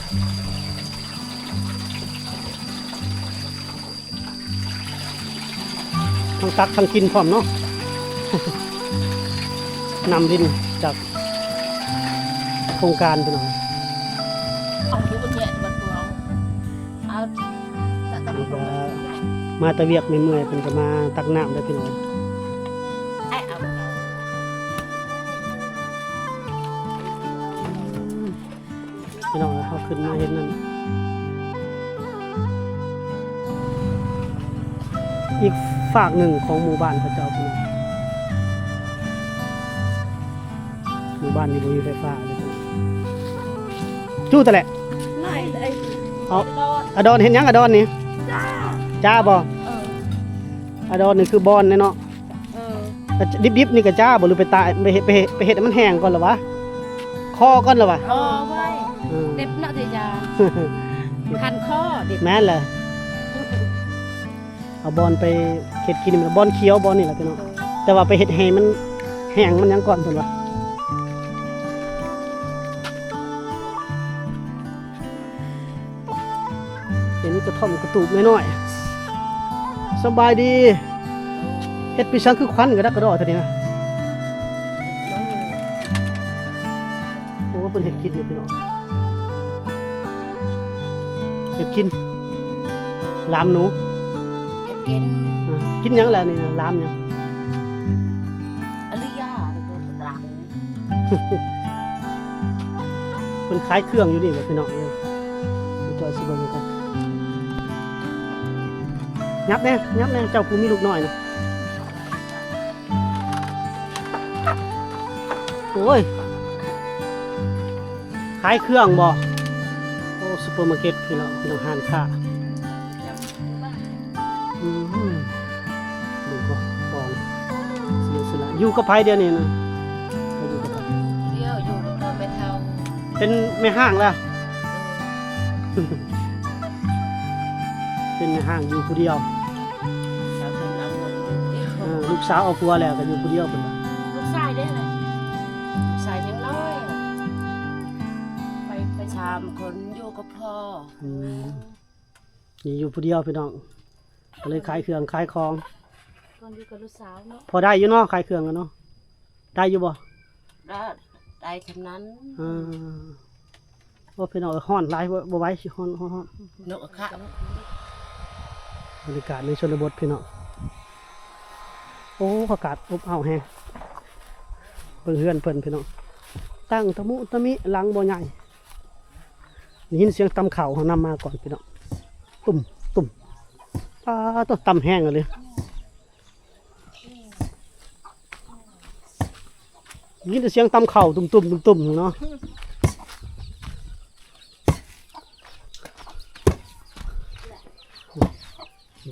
ทั้งตักทั้งกินพร้อมเนาะ นำดินจากโครงการไปหน่อย เอาผู้บรรยายบันตัวเอาแต่ตอนนี้ มาตะเวียกเมื่อยๆเป็นก็มาตักน้ำได้พี่น้อง ไอ้เอา พี่น้องเขาขึ้นมาเห็นนั่นอีกฝากหนึ่งของหมู่บ้านพระเจ้าพี่น้องหมู่บ้านนี้บ่มีไฟฟ้าเลยจู้แต่แหละ ไล่เลย เอาอดอนเห็นยังอดอนนี่ จ้า จ้าบ่ อดอนนี่คือบอนเนาะดิบๆนี่ก็จ้าบ่หรือไปตายไปเฮ็ดให้มันแห้งก่อนเหรอวะคอก่อนเหรอวะ คอไว้เด็บเนาะเดียาคันคอเด็บ แม่นเลยเอาบอนไปเฮ็ดกินมันบอนเขียวบอนนี่แหละพี่น้องแต่ว่าไปเฮ็ดให้มันแห้งมันยังก่อนเพิ่นว่าเห็นกระท่อมกระตูบน้อยๆสบายดีเฮ็ดปีชังคือควันกระดักกระดอเท่านี้นะโอ้เพิ่นเฮ็ดกินอยู่พี่น้องเฮ็ดกินลามหนู กิน กินหยังแหละนี่นะลามหยัง อริยาตัวหลัง เพิ่นขายเครื่องอยู่นี่บ่พี่น้องเลยจอยสิเบิ่งกันยับแน่เจ้าผู้มีลูกน้อยนะโอ้ยขายเครื่องบ่โอ้ซุปเปอร์มาร์เก็ตพี่น้องห้างค้าดูก็กองเสียสละอยู่กับไผเดียวนี่นะอยู่กับไผ เดียวอยู่กับแม่เฒ่า เป็นแม่ห้างแล้ว เป็นแม่ห้างอยู่ผู้เดียว สาวเป็นเอาเงินเดียว ลูกสาวเอาผัวแล้วก็อยู่ผู้เดียวเพิ่นว่า ลูกชายได้เลยลูกชายยังน้อยไปชามคนอยู่กับพ่อ นี่อยู่ผู้เดียวพี่น้องก็เลยขายเครื่องขายของ คนอยู่กับลูกสาวเนาะ พอได้อยู่เนาะขายเครื่องกันเนาะได้อยู่บ่ ได้ทำนั้น ว่าพี่น้องฮ้อนหลายบ่ไหวสิฮ้อน นกค่ะ บรรยากาศในชนบทพี่น้องโอ้อากาศอบอ้าวแฮงเพิ่นเฮือนเพิ่นพี่น้องตั้งตะมุตะมิหลังบ่ใหญ่ได้ยินเสียงตำข้าวเขานำมาก่อนพี่น้องตุ่มต้องตำแห้งเลยยินแต่เสียงตำข้าวตุ่มเนาะ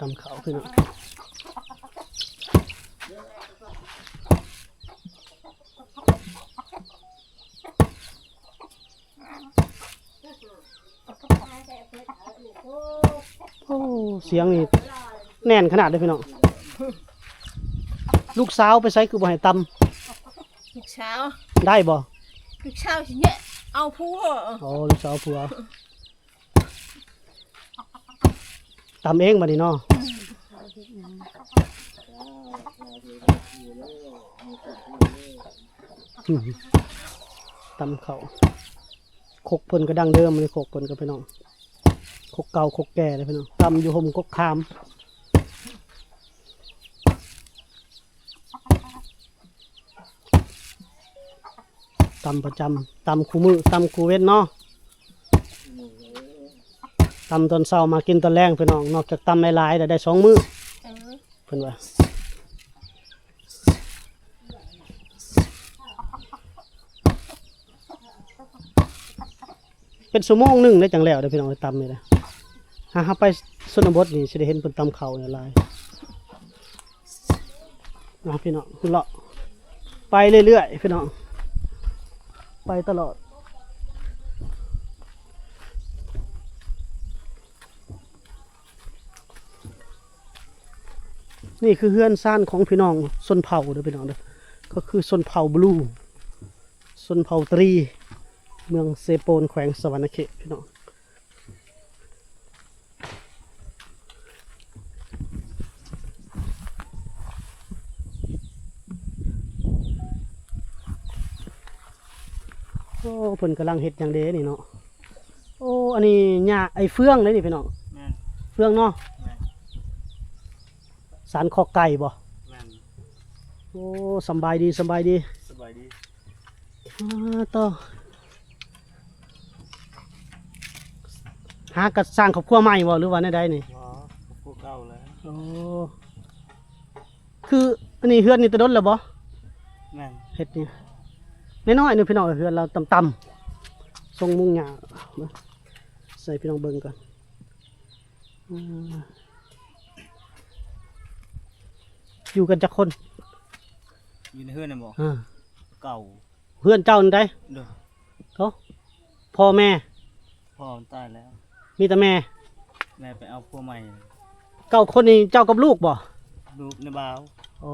ตำข้าวพี่น้องโอ้เสียงนี่แน่นขนาดเลยพี่น้องลูกสาวไปใช้คือบ่ให้ต ลูกเช้า ำได้บ่ ลูกเช้าสิเนี่ยเอาผัว อ๋อลูกสาวผัวตำเองบัดนี้เนาะตำเขาคกเพิ่นก็ดังเดิมเลยคกเพิ่นก็พี่น้องคกเก่าคกแก่เลยพี่น้องตำอยู่ห่มคกคามตำประจำตำคู่มือตำคู่เว้นเนาะตำตอนเช้ามากินตอนแรงพี่น้องนอกจากตำหลายๆแต่ได้2 มื้อเพิ่นว่าเป็นชั่วโมงหนึงได้จังแล้วเด้อพี่น้องตำนี่แหละหาไปชนบทนี่สิได้เห็นเพิ่นตำข้าวนี่หลายพี่น้องเลาะไปเรื่อยๆพี่น้องไปตลอดนี่คือเฮือนซ่านของพี่น้องชนเผ่าเด้อพี่น้องเด้อก็คือชนเผ่าบลูชนเผ่าตรีเมืองเซโปนแขวงสวรรณเขตพี่น้อง เพิ่นกำลังเฮ็ดหยังเด้นี่เนาะโอ้อันนี้หญ้าไอ้เฟืองเลยนี่พี่น้อง แม่น เฟืองเนาะ แม่น สารคอไก่บ่ แม่น โอ้สำบายดีสำบายดี สบายดี ต่อหากระสร้างครอบครัวใหม่บ่หรือว่าใดๆนี่ อ๋อพวกเก่าแล้ว โอ้คืออันนี้เฮือนนี่ตะดนแล้วบ่ แม่น เฮ็ดนี่น้อยๆนึงพี่น้องเฮือนเราต่ำๆทรงมุงหญ้าใส่พี่น้องเบิ่งก่อนอยู่กันจักคน อยู่ในเฮือนน่ะบ่ อ่า เก่า เฮือนเจ้านี่ได้ เด้อ เขาพ่อแม่ พ่อมันตายแล้ว มีแต่แม่ แม่ไปเอาผัวใหม่ เก้าคนนี้เจ้ากับลูกบ่ ลูกในบ่าว อ๋อ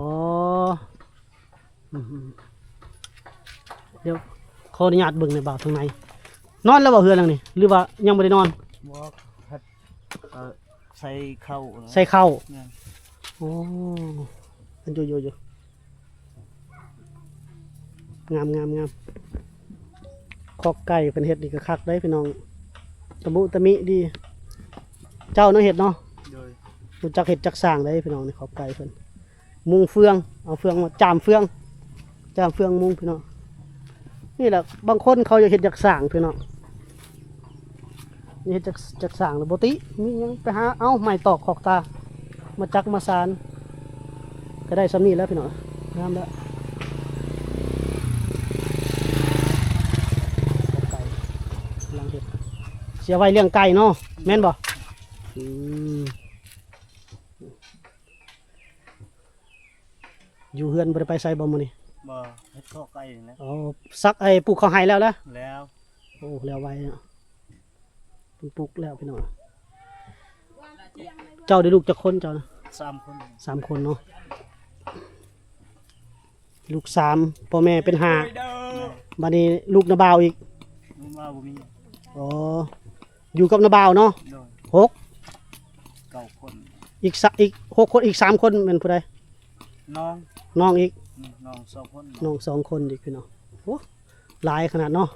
อืมเดี๋ยวขออนุญาตเบิ่งในบ่าวทางในนอนแล้วบ่เฮือนหลังนี้หรือว่ายังบ่ได้นอน บ่ฮัดใส่เข้านะ ใส่ข้าว แม่น อ๋ออันอยู่งามคอกไก่เป็นเห็ดนี่ก็คักได้พี่น้องตะมุตะมิดี เจ้าเนาะเห็ดเนาะ โดย รู้จักเห็ดจักสร้างได้พี่น้องในคอกไก่เพิ่นมุงเฟืองเอาเฟืองมาจามเฟืองมุงพี่น้องนี่แหละบางคนเขาจะเห็ดจักสร้างพี่น้องนี่เห็ดจักสร้างแล้วบ่ติมีหยังไปหาเอาไม้ตอกขอกตามาจักมาสานก็ได้สำนี้แล้วพี่น้องงามแล้วไก่กำลังเห็ดเสียไว้เลี้ยงไก่เนาะแม่นบ่อยู่เฮือนบ่ได้ไปไสบ่มื้อนี้ บ่เฮ็ดข้อไก่นี่แหละ อ๋อซักไอ้ปลูกข้าวไห้แล้วนะ แล้ว โอ้แล้วไว้เนาะเพิ่งปลูกแล้วพี่น้องเจ้าได้ลูกจักคนเจ้านะ 3 คน 3 คนเนาะลูก3พ่อแม่เป็น5บัดนี้ลูกนาบ่าวอีก ลูกบ่าวบ่มี อ๋ออยู่กับนาบ่าวเนาะ โดย 6 9 คน อีก6คนอีก3คนเป็นผู้ใด น้อง น้องอีก น้อง2 คน น้อง2 คนอีกพี่น้องโอ้หลายขนาดเนาะ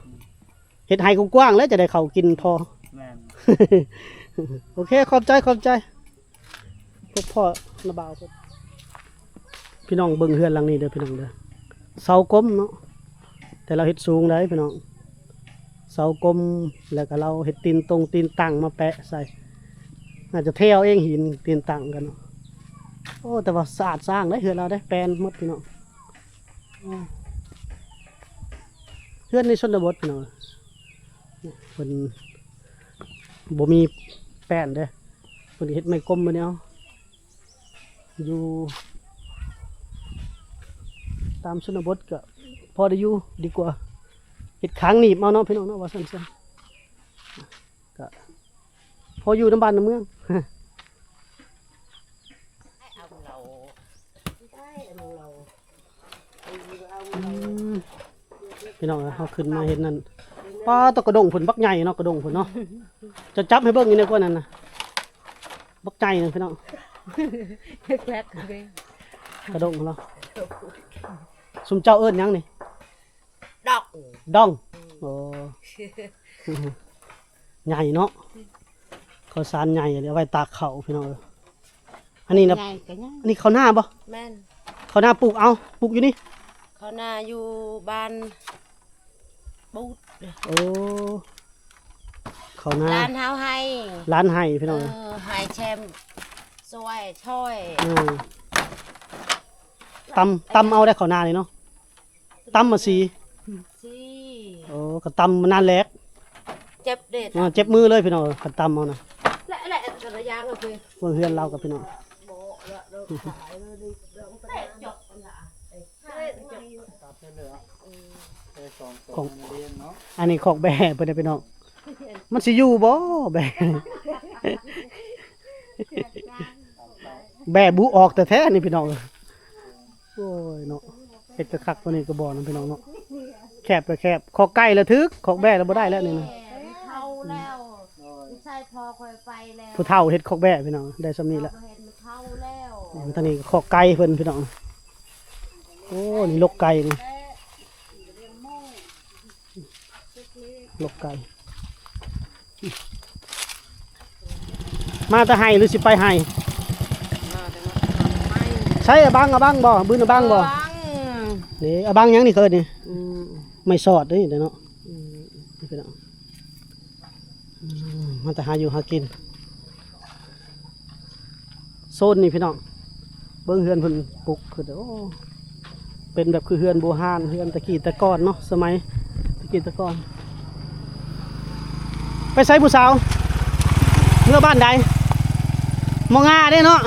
เฮ็ดให้กว้างๆแล้วจะได้เข้ากินพอ แม่น โอเคขอบใจพวกพ่อนาบ่าวเพิ่นพี่น้องเบิ่งเฮือนหลังนี้เด้อพี่น้องเด้อเสากลมเนาะแต่เราเฮ็ดสูงได้พี่น้องเสากลมแล้วก็เราเฮ็ดตีนตั้งมาแปะใส่น่าจะเทเอาเองหินตีนตั้งกันเนาะโอ้แต่ว่าสะอาดสร้างได้เฮือนเราได้แปลนหมดพี่น้องโอ้เฮือนในชนบทพี่น้องเพิ่นบ่มีแป้นเด้อเพิ่นเฮ็ดไม้กลมมาเนี่ยอยู่ตามชนบทก็พอได้อยู่ดีกว่าเฮ็ดขางหนีบเอาเนาะพี่น้องเนาะว่าซั่นๆก็พออยู่น้ำบ้านน้ำเมือง พี่น้องเขาขึ้นมาเห็นนั่นป้าตะกระดงผลบักใหญ่เนาะกระดงผลเนาะจะจับให้เบิ่งอยู่ในกว่านั้นนะบักใจนึงพี่น้อง แกลกเลย กระดงของเราสุมเจ้าเอิ้นหยังนี่ ดอก ดองโอ้ใหญ่เนาะข้าวสารใหญ่เอาไว้ตากข้าวพี่น้องอันนี้นะ ไงกันยัง อันนี้ข้าวหน้าบ่ แม่น ข้าวหน้าปลูกเอาปลูกอยู่นี่ เขาหน้าอยู่บ้านบูด โอ้ข้าวหน้า ร้านเฮาให้ ร้านไห้พี่น้อง ให้แชมสวยช่อย ตำเอาได้ข้าวหน้าเลยเนาะตำมาสี สิ โอ้ก็ตำมานานแลก เจ็บเด็ด เจ็บมือเลยพี่น้องขันตำเอานะ และกระยางก็คือ เพื่อนเรากับพี่น้อง โบละเราขายเลยดิเราไปจบกันละ ของอันนี้ของแบ่เพื่อนพี่น้องมันสิอยู่บ่แบ่แบ่บุออกแต่แท้นี่พี่น้องโอ้ยเนาะเฮ็ดกระคักตัวนี้ก็บ่นะพี่น้องเนาะแคบก็แคบขอไก่ละทึกขอแบ่แล้วบ่ได้แล้วนี่นะ เท่าแล้วใช่พอคอยไปแล้ว ผู้เฒ่าเฮ็ดขอกแบ่พี่น้องได้ซำนี้ละ เห็นมันเท่าแล้ว ทางนี้ขอกไก่เพิ่นพี่น้องโอ้นี่ลกไก่นี่ เ ลกไก่มาแต่ให้หรือสิไปให้ใช้อะบังบ่บื้นอะบังบ่นี่อะบังหยังนี่เคยนี่ไม่สอดเด้เด้เนาะนี่พี่น้องมาแต่หาอยู่หากินโซนนี่พี่น้องเบิ่งเฮือนเพิ่นปลูกคือโอ้เป็นแบบคือเฮือนโบราณเฮือนตะกี้ตะกอนเนาะสมัยตะกี้ตะกอนไปใส่ผู้สาวเมื่อบ้านใดมองงาได้เนาะ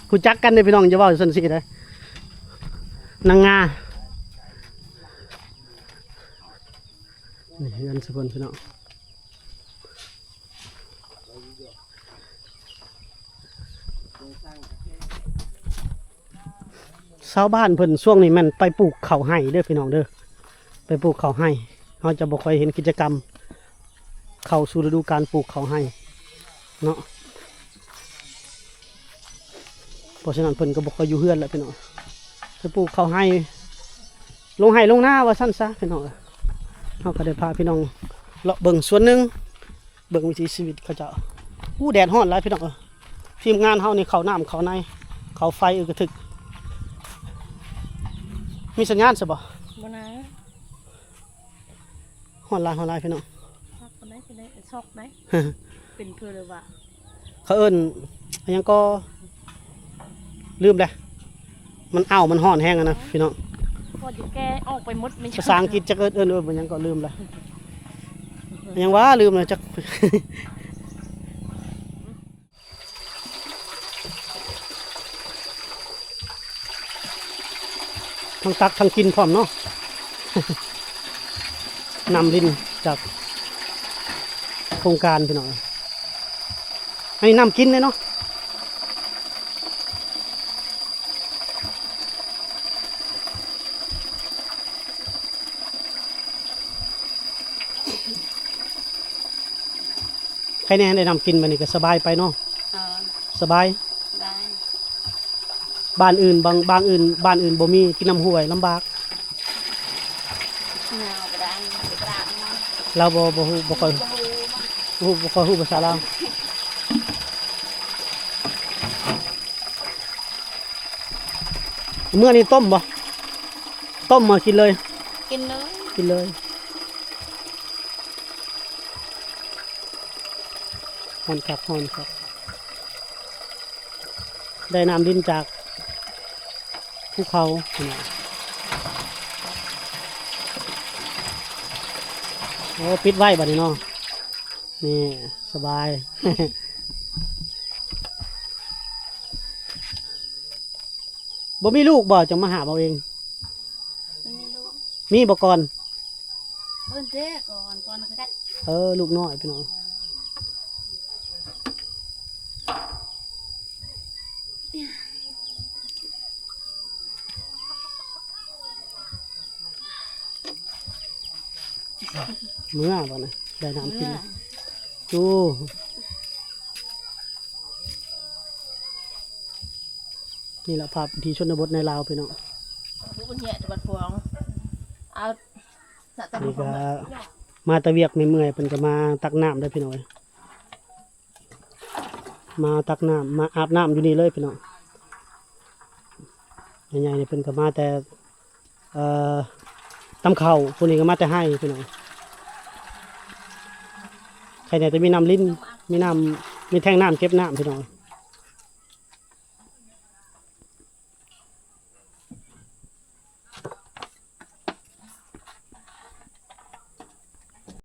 กูจักกันเลยพี่น้องจะว่าอยู่สันสีได้นางงานี่เฮือนสกุลพี่น้องชาวบ้านเพิ่นช่วงนี้มันไปปลูกข้าวไห่เด้อพี่น้องเด้อไปปลูกข้าวไห่เราจะบ่ค่อยเห็นกิจกรรมเข้าสู่ฤดูการปลูกข้าวไห่เนาะเพราะฉะนั้นเพิ่นก็บ่ค่อยอยู่เฮือนแล้วพี่น้องไปปลูกข้าวไห่ลงไห่ลงหน้าว่าซั่นซะพี่น้องเราก็ได้พาพี่น้องเลาะเบิ่งส่วนหนึ่งเบิ่งวิถีชีวิตเขาเจ้าแดดร้อนหลายพี่น้องทีมงานเฮานี่เข้าน้ำเข้าในเข้าไฟกระทึกมีสัญญาณใช่บ่ บ่นะ ฮ้อนหลายพี่น้อง ช็อกได้ช็อกได้เป็นเพื่อเลยว่า เขาเอิ้นอันยังก็ลืมเลยมันอ้าวมันฮ้อนแห้งอะนะพี่น้อง พอจะแก้ออกไปหมดไม่ ภาษาอังกฤษจะเอิ้นมันยังก็ลืมเลยอันยังว่าลืมเลยจัก ทั้งตักทั้งกินพร้อมเนาะ นำดินจากโครงการพี่น้องอันนี้นำกินเลยเนาะใครแน่ได้นำกินมานี่ก็สบายไปเนาะสบาย ได้ บ้านอื่นบ้านอื่นบ่มีกินน้ำห้วยลำบาก เงาไปได้ไปกระดาษมา เราบ่ฮู้บ่ค่อยฮู้ภาษาลาวเมื่อนี้ต้มมากินเลย กินเลย กินเลยฮ้อนครับได้น้ำดินจากภูเขาโอ้ปิดไว้บัดนี้เนาะนี่สบาย บ่มีลูกบ่จังมาหาเอาเอง ไม่รู้ มีบ่ก่อน เบิ้ลเจ๊ก่อนก็ได้ ลูกน้อยพี่น้องเมื่อบ่นะได้น้ำกินดูนี่แหละภาพที่ชนบทในลาวพี่น้อง ผู้เป็นเหตุบัดพวงเอาสะตะ นี่ พว ก็ ง มาตะเวียกเมื่อยๆเพิ่นก็มาตักน้ำได้พี่น้องมาตักน้ำมาอาบน้ำอยู่นี่เลยพี่น้องใหญ่ๆนี่เพิ่นก็มาแต่ตำข้าวพวกนี้ก็มาแต่ให้พี่น้องใครเนี่ยจะมีน้ำลิ้นมีแท่งน้ำเก็บน้ำพี่น้อง